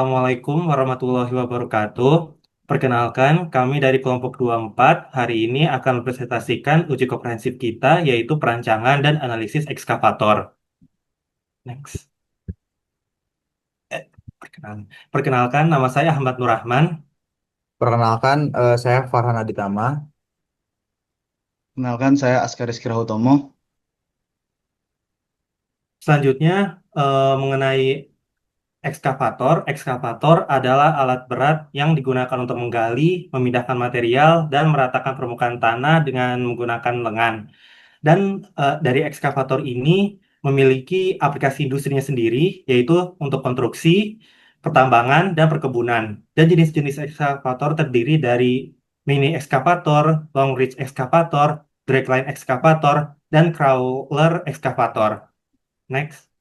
Assalamualaikum warahmatullahi wabarakatuh. Perkenalkan, kami dari kelompok 24 hari ini akan mempresentasikan uji komprehensif kita, yaitu perancangan dan analisis ekskavator. Next. Eh, Perkenalkan, nama saya Ahmad Nurrahman. Perkenalkan, saya Farhan Aditama. Kenalkan saya Askar Rizky Rahutomo. Selanjutnya, mengenai ekskavator. Ekskavator adalah alat berat yang digunakan untuk menggali, memindahkan material, dan meratakan permukaan tanah dengan menggunakan lengan. Dan dari ekskavator ini memiliki aplikasi industrinya sendiri, yaitu untuk konstruksi, pertambangan, dan perkebunan. Dan jenis-jenis ekskavator terdiri dari mini ekskavator, long reach ekskavator, dragline ekskavator, dan crawler ekskavator. Next.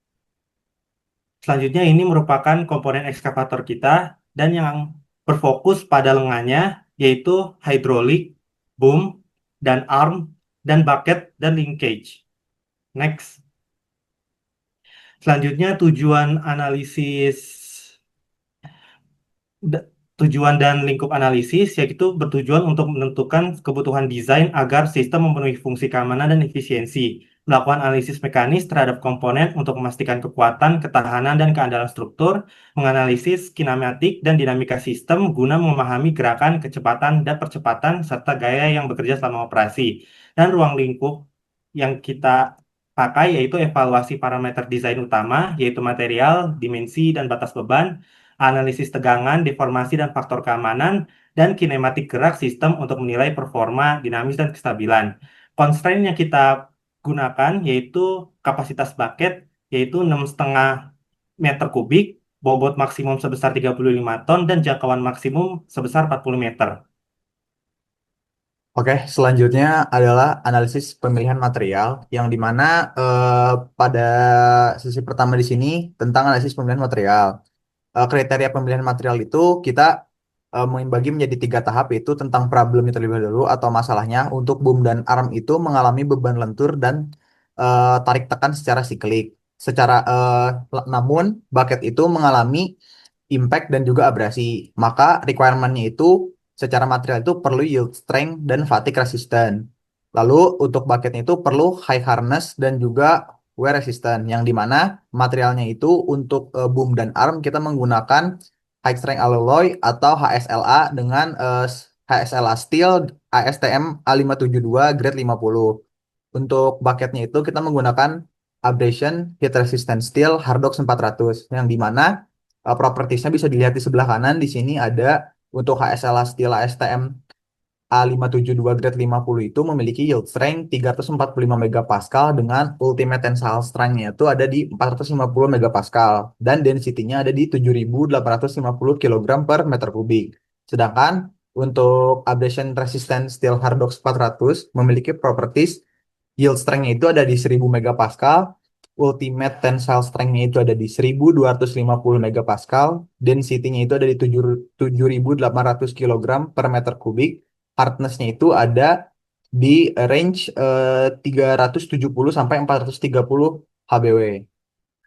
Selanjutnya ini merupakan komponen ekskavator kita dan yang berfokus pada lengannya yaitu hidrolik, boom, dan arm, dan bucket, dan linkage. Next. Selanjutnya da- tujuan dan lingkup analisis yaitu bertujuan untuk menentukan kebutuhan desain agar sistem memenuhi fungsi keamanan dan efisiensi. Melakukan analisis mekanis terhadap komponen untuk memastikan kekuatan, ketahanan, dan keandalan struktur, menganalisis kinematik dan dinamika sistem guna memahami gerakan, kecepatan, dan percepatan, serta gaya yang bekerja selama operasi. Dan ruang lingkup yang kita pakai yaitu evaluasi parameter desain utama, yaitu material, dimensi, dan batas beban, analisis tegangan, deformasi, dan faktor keamanan, dan kinematik gerak sistem untuk menilai performa, dinamis, dan kestabilan. Constraint yang kita gunakan yaitu kapasitas bucket, yaitu 6,5 meter kubik, bobot maksimum sebesar 35 ton, dan jangkauan maksimum sebesar 40 meter. Oke, selanjutnya adalah analisis pemilihan material, yang dimana pada sesi pertama di sini tentang analisis pemilihan material. Kriteria pemilihan material itu kita membagi menjadi tiga tahap, yaitu tentang problemnya terlebih dahulu atau masalahnya. Untuk boom dan arm itu mengalami beban lentur dan tarik tekan secara siklik. Namun bucket itu mengalami impact dan juga abrasi. Maka requirement-nya itu secara material itu perlu yield strength dan fatigue resistant. Lalu untuk bucketnya itu perlu high hardness dan juga wear resistant, yang dimana materialnya itu untuk boom dan arm kita menggunakan high strength alloy atau HSLA dengan HSLA steel ASTM A572 grade 50. Untuk bucketnya itu kita menggunakan abrasion heat resistant steel Hardox 400, yang dimana propertiesnya bisa dilihat di sebelah kanan. Di sini ada untuk HSLA steel ASTM A572 grade 50 itu memiliki yield strength 345 megapascal dengan ultimate tensile strength-nya itu ada di 450 megapascal dan density-nya ada di 7.850 kilogram per meter kubik. Sedangkan untuk abrasion resistant steel Hardox 400 memiliki properties yield strength-nya itu ada di 1000 megapascal, ultimate tensile strength-nya itu ada di 1250 megapascal, density-nya itu ada di 7.800 kilogram per meter kubik, hardness-nya itu ada di range 370 sampai 430 HBW.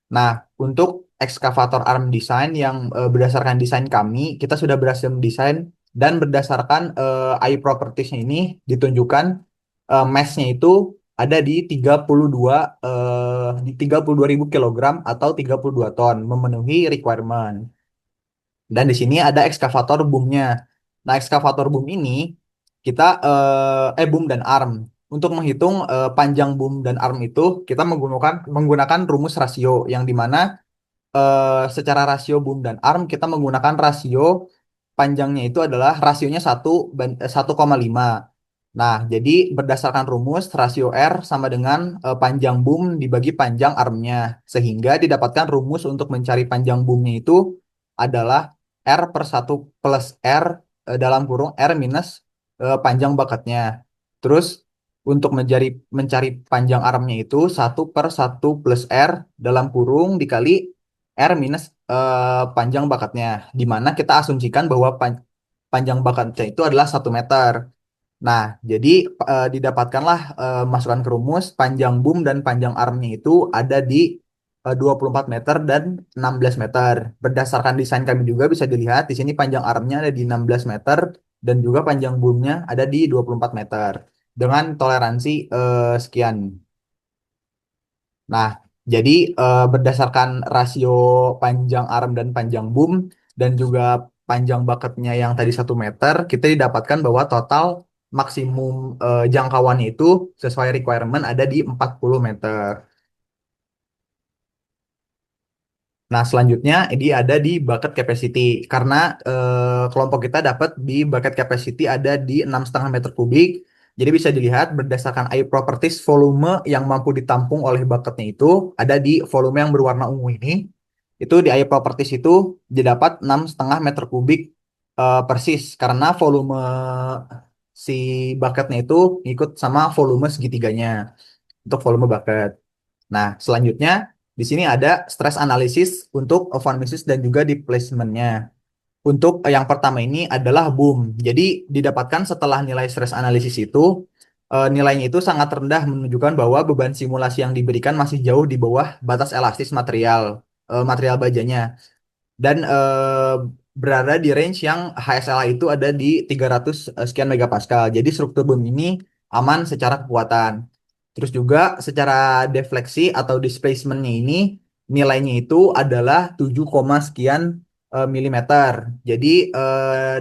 Nah, untuk excavator arm design yang berdasarkan desain kami, kita sudah berhasil mendesain dan berdasarkan AI properties-nya ini ditunjukkan mass-nya itu ada di 32 di 32.000 kilogram atau 32 ton memenuhi requirement. Dan di sini ada ekskavator boomnya. Nah, ekskavator boom ini kita boom dan arm. Untuk menghitung panjang boom dan arm itu kita menggunakan rumus rasio, yang dimana secara rasio boom dan arm kita menggunakan rasio panjangnya itu adalah rasionya 1,5. Nah, jadi berdasarkan rumus rasio R sama dengan panjang boom dibagi panjang armnya, sehingga didapatkan rumus untuk mencari panjang boomnya itu adalah R per 1 plus R dalam kurung R minus panjang bakatnya. Terus untuk mencari panjang armnya itu 1 per 1 plus R dalam kurung dikali R minus panjang bakatnya, di mana kita asumsikan bahwa panjang bakatnya itu adalah 1 meter. Nah, jadi didapatkanlah masukan ke rumus panjang boom dan panjang armnya itu ada di 24 meter dan 16 meter. Berdasarkan desain kami juga bisa dilihat di sini panjang armnya ada di 16 meter dan juga panjang boomnya ada di 24 meter dengan toleransi sekian. Nah, jadi berdasarkan rasio panjang arm dan panjang boom dan juga panjang bucketnya yang tadi 1 meter, kita didapatkan bahwa total maksimum jangkauannya itu sesuai requirement ada di 40 meter. Nah, selanjutnya ini ada di bucket capacity karena kelompok kita dapat di bucket capacity ada di 6,5 meter kubik. Jadi bisa dilihat berdasarkan air properties volume yang mampu ditampung oleh bucketnya itu ada di volume yang berwarna ungu ini. Itu di air properties itu didapat 6,5 meter kubik persis karena volume si bucketnya itu ikut sama volume segitiganya untuk volume bucket. Nah, selanjutnya di sini ada stress analysis untuk van Mises dan juga displacement-nya. Untuk yang pertama ini adalah boom. Jadi didapatkan setelah nilai stress analysis itu nilainya itu sangat rendah menunjukkan bahwa beban simulasi yang diberikan masih jauh di bawah batas elastis material bajanya dan berada di range yang HSLA itu ada di 300 sekian megapascal. Jadi struktur bom ini aman secara kekuatan. Terus juga secara defleksi atau displacementnya ini nilainya itu adalah 7, sekian milimeter. Jadi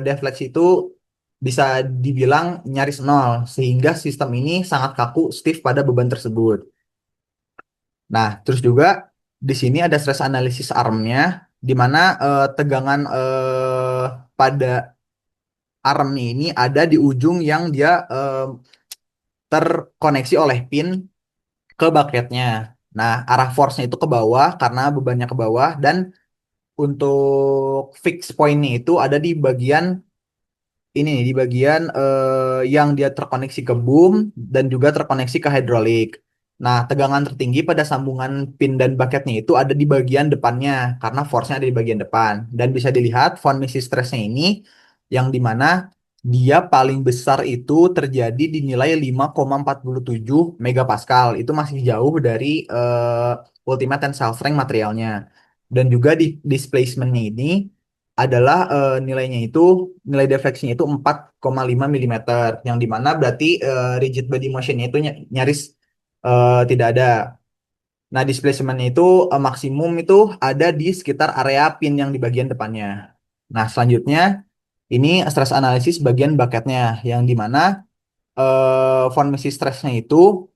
defleksi itu bisa dibilang nyaris nol sehingga sistem ini sangat kaku stiff pada beban tersebut. Nah, terus juga di sini ada stress analysis armnya, di mana tegangan pada arm ini ada di ujung yang dia terkoneksi oleh pin ke bucketnya. Nah, arah force-nya itu ke bawah karena bebannya ke bawah dan untuk fix point-nya itu ada di bagian ini nih, di bagian yang dia terkoneksi ke boom dan juga terkoneksi ke hidrolik. Nah, tegangan tertinggi pada sambungan pin dan bucketnya itu ada di bagian depannya karena force-nya ada di bagian depan. Dan bisa dilihat von Mises stress-nya ini yang dimana dia paling besar itu terjadi di nilai 5,47 megapascal. Itu masih jauh dari ultimate tensile strength materialnya. Dan juga di displacement-nya ini adalah nilainya itu nilai defleksinya itu 4,5 milimeter yang dimana berarti rigid body motionnya itu nyaris tidak ada. Nah, displacementnya itu maksimum itu ada di sekitar area pin yang di bagian depannya. Nah, selanjutnya ini stress analysis bagian bucketnya yang dimana von Mises stressnya itu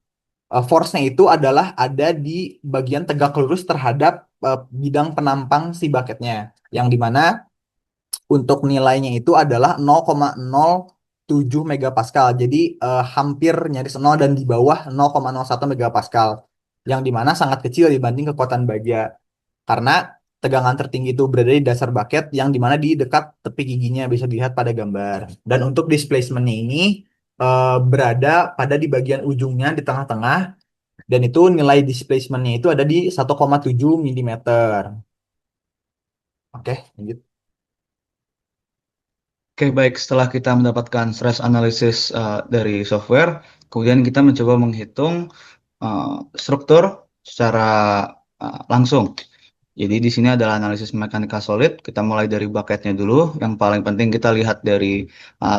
force-nya itu adalah ada di bagian tegak lurus terhadap bidang penampang si bucketnya yang dimana untuk nilainya itu adalah 0,07 megapascal. Jadi hampir nyaris 0 dan di bawah 0,01 megapascal. Yang dimana sangat kecil dibanding kekuatan baja. Karena tegangan tertinggi itu berada di dasar bucket yang dimana di dekat tepi giginya bisa dilihat pada gambar. Dan untuk displacement-nya ini berada pada di bagian ujungnya di tengah-tengah. Dan itu nilai displacement-nya itu ada di 1,7 milimeter. Oke, lanjut. Oke, baik. Setelah kita mendapatkan stress analysis dari software, kemudian kita mencoba menghitung uh, struktur secara langsung. Jadi di sini adalah analisis mekanika solid. Kita mulai dari bucketnya dulu. Yang paling penting kita lihat dari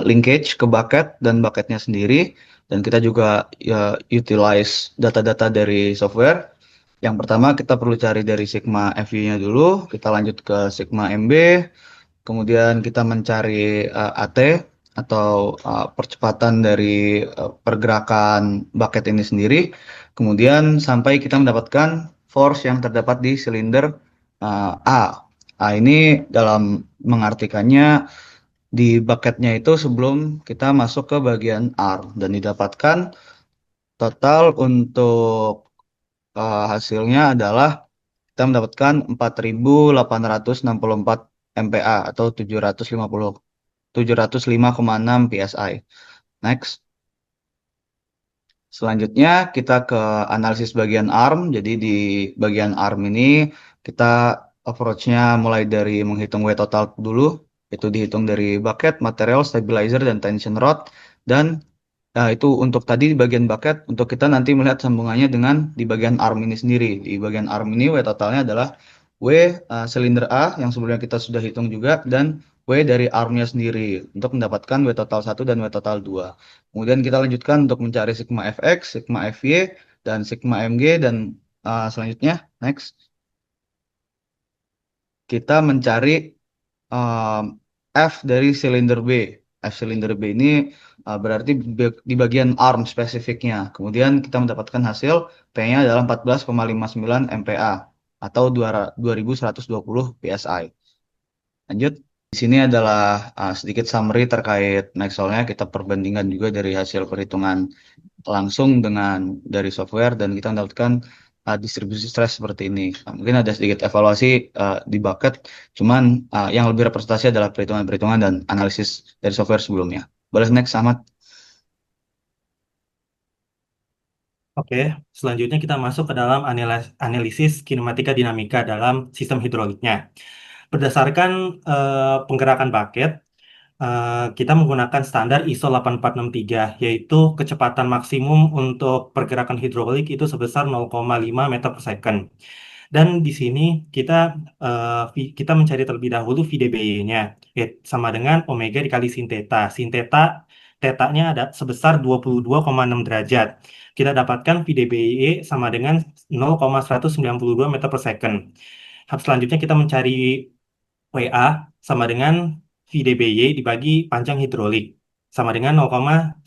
linkage ke bucket dan bucketnya sendiri. Dan kita juga utilize data-data dari software. Yang pertama kita perlu cari dari sigma FU-nya dulu. Kita lanjut ke sigma MB. Kemudian kita mencari AT atau percepatan dari pergerakan bucket ini sendiri. Kemudian sampai kita mendapatkan force yang terdapat di silinder A. A ini dalam mengartikannya di bucketnya itu sebelum kita masuk ke bagian R dan didapatkan total untuk hasilnya adalah kita mendapatkan 4.864 MPa atau 705,6 PSI. Next. Selanjutnya kita ke analisis bagian arm. Jadi di bagian arm ini kita approach-nya mulai dari menghitung weight total dulu. Itu dihitung dari bucket, material, stabilizer, dan tension rod. Dan Nah, itu untuk tadi di bagian bucket, untuk kita nanti melihat sambungannya dengan di bagian arm ini sendiri. Di bagian arm ini W totalnya adalah W silinder A yang sebelumnya kita sudah hitung juga, dan W dari armnya sendiri untuk mendapatkan W total 1 dan W total 2. Kemudian kita lanjutkan untuk mencari sigma Fx, sigma Fy, dan sigma Mg, dan selanjutnya, next, kita mencari um, F dari silinder B. F silinder B ini berarti di bagian arm spesifiknya. Kemudian kita mendapatkan hasil P-nya adalah 14,59 MPa atau 2120 PSI. Lanjut. Di sini adalah sedikit summary terkait Maxwell-nya. Kita perbandingan juga dari hasil perhitungan langsung dengan dari software, dan kita mendapatkan distribusi stres seperti ini. Mungkin ada sedikit evaluasi di bucket, cuman yang lebih representasi adalah perhitungan-perhitungan dan analisis dari software sebelumnya. Boleh next, Ahmad? Oke, selanjutnya kita masuk ke dalam analisis kinematika dinamika dalam sistem hidroliknya. Berdasarkan penggerakan bucket, kita menggunakan standar ISO 8463, yaitu kecepatan maksimum untuk pergerakan hidrolik itu sebesar 0,5 meter per second. Dan di sini kita mencari terlebih dahulu VDBY-nya, sama dengan omega dikali sin theta. Sin theta, tetanya ada sebesar 22,6 derajat. Kita dapatkan VDBY sama dengan 0,192 meter per second. Selanjutnya kita mencari WA sama dengan VDBY dibagi panjang hidrolik sama dengan 0,1921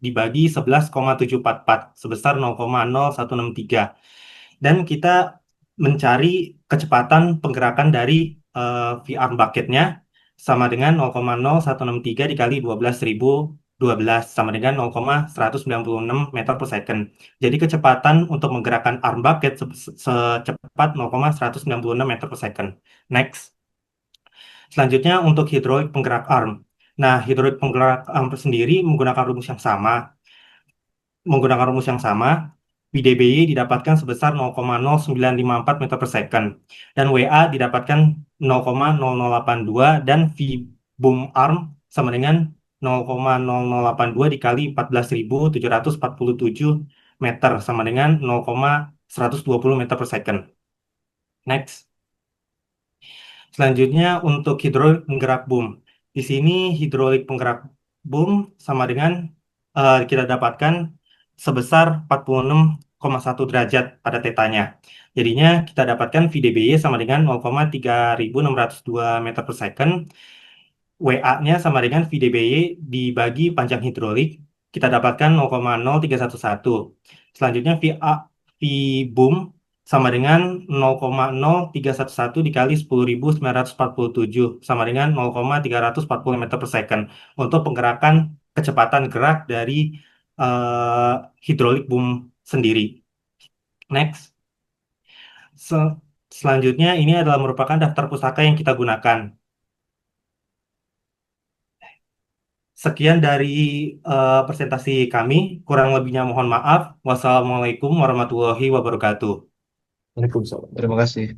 dibagi 11,744 sebesar 0,0163. Dan kita mencari kecepatan penggerakan dari VR bucketnya sama dengan 0,0163 dikali 12.012 sama dengan 0,196 meter per second. Jadi kecepatan untuk menggerakkan arm bucket secepat 0,196 meter per second. Next. Selanjutnya untuk hidrolik penggerak arm. Nah, hidrolik penggerak arm sendiri menggunakan rumus yang sama, VDBY didapatkan sebesar 0,0954 meter per second, dan WA didapatkan 0,0082, dan V boom arm sama dengan 0,0082 dikali 14.747 meter sama dengan 0,120 meter per second. Next. Selanjutnya untuk hidrolik penggerak boom. Di sini hidrolik penggerak boom sama dengan kita dapatkan sebesar 46,1 derajat pada tetanya. Jadinya kita dapatkan VDBY sama dengan 0,3602 meter per second. WA-nya sama dengan VDBY dibagi panjang hidrolik. Kita dapatkan 0,0311. Selanjutnya V boom sama dengan 0,0311 dikali 10.947 sama dengan 0,340 meter per second untuk penggerakan kecepatan gerak dari hidrolik boom sendiri. Next. Selanjutnya ini adalah merupakan daftar pustaka yang kita gunakan. Sekian dari presentasi kami. Kurang lebihnya mohon maaf. Wassalamualaikum warahmatullahi wabarakatuh. Waalaikumsalam. Terima kasih.